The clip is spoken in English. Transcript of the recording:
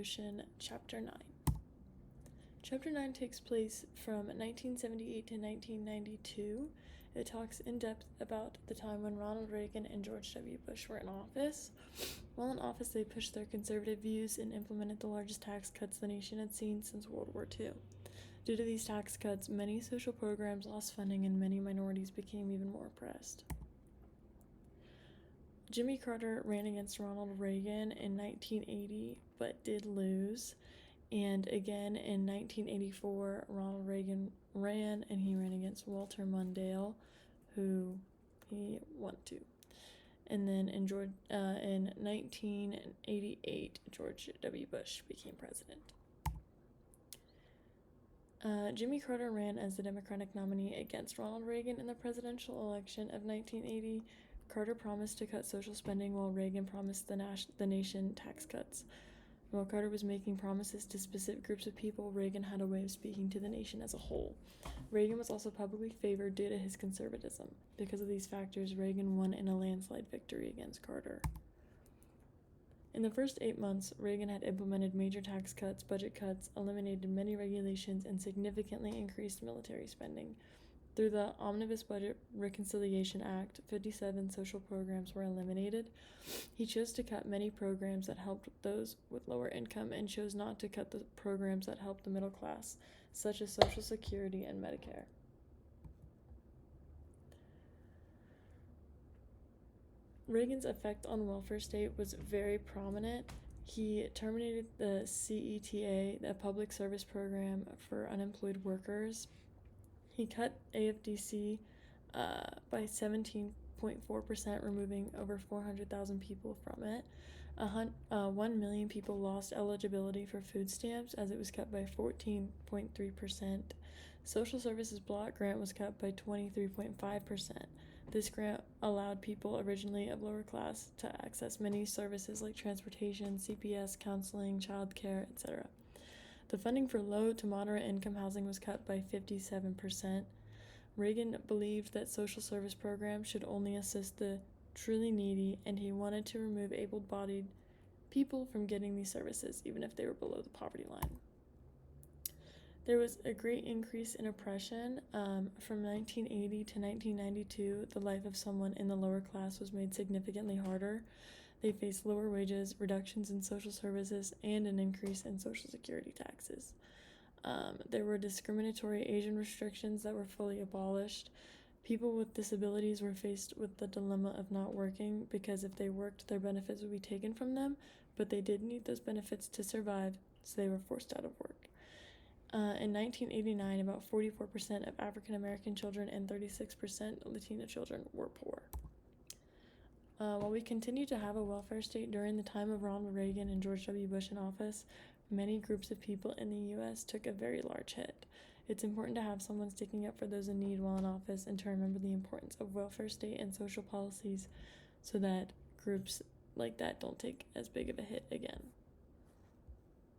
Chapter 9. Chapter 9 takes place from 1978 to 1992. It talks in depth about the time when Ronald Reagan and George W. Bush were in office. While in office, they pushed their conservative views and implemented the largest tax cuts the nation had seen since World War II. Due to these tax cuts, many social programs lost funding and many minorities became even more oppressed. Jimmy Carter ran against Ronald Reagan in 1980, but did lose. And again in 1984, Ronald Reagan ran, and he ran against Walter Mondale, who he won to. And then in 1988, George W. Bush became president. Jimmy Carter ran as the Democratic nominee against Ronald Reagan in the presidential election of 1980. Carter promised to cut social spending while Reagan promised the nation tax cuts. While Carter was making promises to specific groups of people, Reagan had a way of speaking to the nation as a whole. Reagan was also publicly favored due to his conservatism. Because of these factors, Reagan won in a landslide victory against Carter. In the first 8 months, Reagan had implemented major tax cuts, budget cuts, eliminated many regulations, and significantly increased military spending. Through the Omnibus Budget Reconciliation Act, 57 social programs were eliminated. He chose to cut many programs that helped those with lower income and chose not to cut the programs that helped the middle class, such as Social Security and Medicare. Reagan's effect on welfare state was very prominent. He terminated the CETA, the public service program for unemployed workers. He cut AFDC by 17.4%, removing over 400,000 people from it. 1 million people lost eligibility for food stamps as it was cut by 14.3%. Social Services Block Grant was cut by 23.5%. This grant allowed people originally of lower class to access many services like transportation, CPS, counseling, childcare, etc. The funding for low to moderate income housing was cut by 57%. Reagan believed that social service programs should only assist the truly needy, and he wanted to remove able-bodied people from getting these services, even if they were below the poverty line. There was a great increase in oppression. From 1980 to 1992, the life of someone in the lower class was made significantly harder. They faced lower wages, reductions in social services, and an increase in Social Security taxes. There were discriminatory Asian restrictions that were fully abolished. People with disabilities were faced with the dilemma of not working because if they worked, their benefits would be taken from them, but they did need those benefits to survive, so they were forced out of work. In 1989, about 44% of African American children and 36% Latino children were poor. While we continue to have a welfare state during the time of Ronald Reagan and George W. Bush in office, many groups of people in the U.S. took a very large hit. It's important to have someone sticking up for those in need while in office and to remember the importance of welfare state and social policies so that groups like that don't take as big of a hit again.